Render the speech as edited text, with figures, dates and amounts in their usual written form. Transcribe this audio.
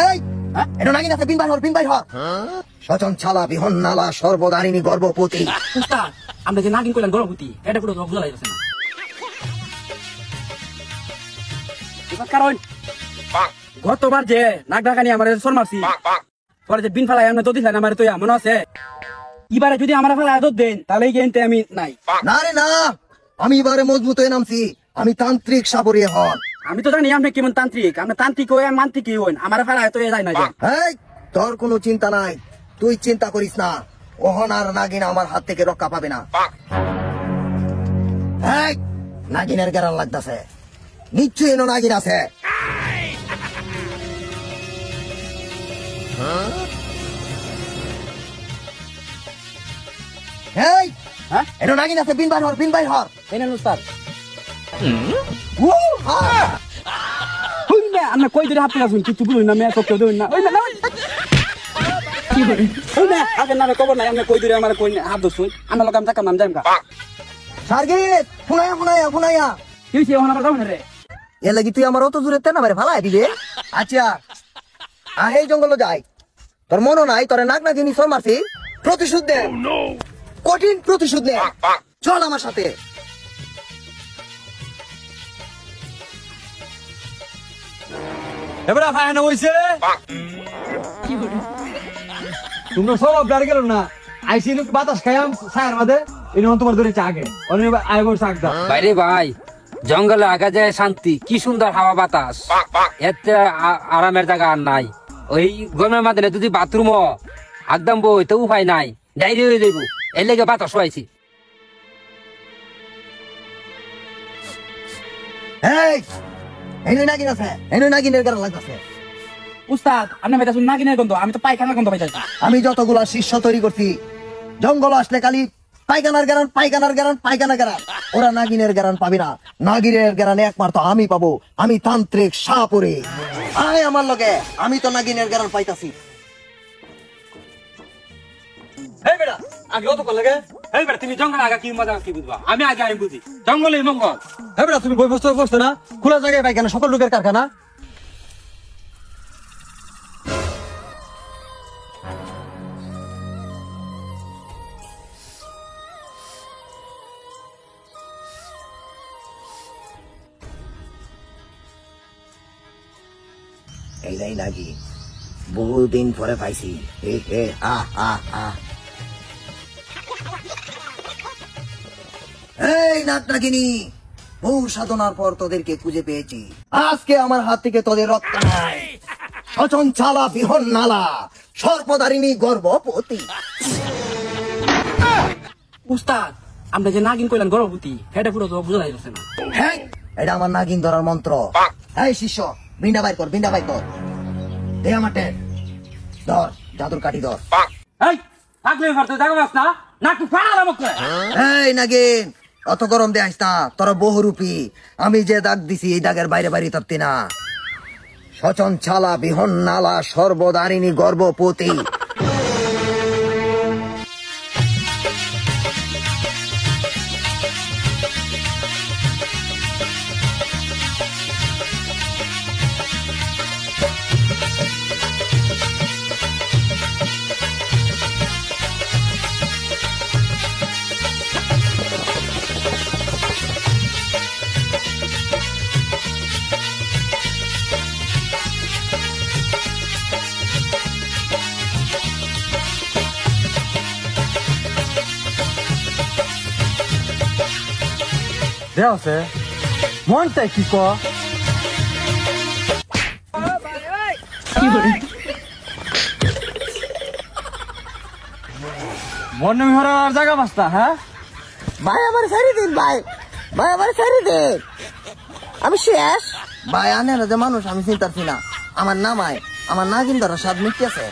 এই এটা নাগিন আছে, বিন বাই হর সচন ছালা বিহন নালা সর্বদারিণী গর্ভবতী। উস্তাদ আমরা যে নাগিন কইলাম গর্ভবতী এটা পুরো বুঝা যাচ্ছে না। কারণ গতবার যে নাক ডাকানি আমার সর মারছি পরে যে বিন ফেলাই আমরা তো দিছিলাম আমার তো মনে আছে, এবারে যদি আমার ফেলা আদত দেন তাহলে গেনতে আমি নাই। না রে না, আমি এবারে মজবুত হয়ে নামছি, আমি তান্ত্রিক সাবরিয়ে হন। আমি তো জানি আপনি কেমন তান্ত্রিক, আপনি তান্ত্রিক হয়ে মান্ত্রিক হন, আমার ফেলা তো যায় না। তোর কোনো চিন্তা নাই, তুই চিন্তা করিস না, ওহন আর নাগিন আমার হাত থেকে রক্ষা পাবে না। নাগিনের গেরাল লাগতেছে, নিশ্চয়ই নাগিন আছে। এটা নাগিন আছে, বিন বাই হর উস্তাদ আমরা কই ধরে হাতে আসুন কিছু বুঝুন না, মেয়ে চোখে ধরুন না আগে না খবর নাই, আমরা কই ধরে আমার কই হাত ধরছুন আমরা লোক আমি থাকাম নাম যাইম সার্গিত ফুনাইয়া কি হইছে ওখানে আবার যাও না রে। এ লাগি তুই আমার অত জোরে তেনা মারে ভালাই দিবে। আচ্ছা এই জঙ্গল যাই, তোর মনে নাই তোর নাক নাগিনি সর মারছি, প্রতিশোধ দে, কঠিন প্রতিশোধ নে, চল আমার সাথে। এবার ফায়ানো হইছে তোমরা সব আপনার গেল না, আইসি লোক বাতাস খাইয়াম ছায়ার মাঝে এরকম তোমার ধরে চাগে আইবর চাকদা বাইরে ভাই জঙ্গলে আগা যায় শান্তি, কি সুন্দর হাওয়া বাতাস, এতে আরামের জায়গা আর নাই। ওই গরমের মাঝে যদি বাথরুম একদম বই তো উপায় নাই, ডাইরি হয়ে যাইব, এর লেগে বাতাস হয়েছি। উস্তাদ আপনি ভাই নাগিনের গন্ধ, আমি তো পায়খানার গন্ধ পাইতেছি। আমি যতগুলা শিষ্য তৈরি করছি, জঙ্গল আসলে খালি পায়খানার গ্যারান, ওরা নাগিনের গ্যারান পাবি না, নাগিনের গ্যারান একমাত্র আমি পাবো, আমি তান্ত্রিক সাপুরে। আয় আমার লগে, আমি তো নাগিনের গ্যারান পাইতাছি। তুমি জঙ্গলে আগা কি মজা কি বুঝবা, আমি আগে আমি বুঝি জঙ্গলে মঙ্গল। তুমি বই বস্তু করছো না, খোলা জায়গায় পাইখানা, সকল লোকের কারখানা। এইটাই নাকি বহুদিন পরে পাইছি। এই নাক নাগিনী, বহু সাধনার পর তোদেরকে খুঁজে পেয়েছি, আজকে আমার হাত থেকে তোদের রক্ষা নাই। সচন ছালা বিহন নালা সর্বদারিণী গর্ভবতী। উস্তাদ আমরা যে নাগিন কইলাম গর্ভবতী এটা পুরো তো বুঝা যাচ্ছে না। এটা আমার নাগিন ধরার মন্ত্র। এই শিষ্য বিন্ডা বাইর কর দে আমাকে, ধর জাদুর কাঠি ধর। এই নাগিন অত গরম দে আইস না, তোরা বহুরূপী, আমি যে দাগ দিছি এই দাগের বাইরে বাইরে থাকতি না। সচন ছালা বিহন নালা সর্বদারিণী গর্ভবতী। দেওছে মনটা কি ক মন হরার জায়গা বাস্তা। হ্যাঁ ভাই আমার ছেড়ে দিন, ভাই আমার ছেড়ে দিন, আমি শেষ। ভাই আনে যে মানুষ আমি চিন্তাছি না, আমার নামায় আমার নাগিন ধরা স্বাদ মিটতেছে।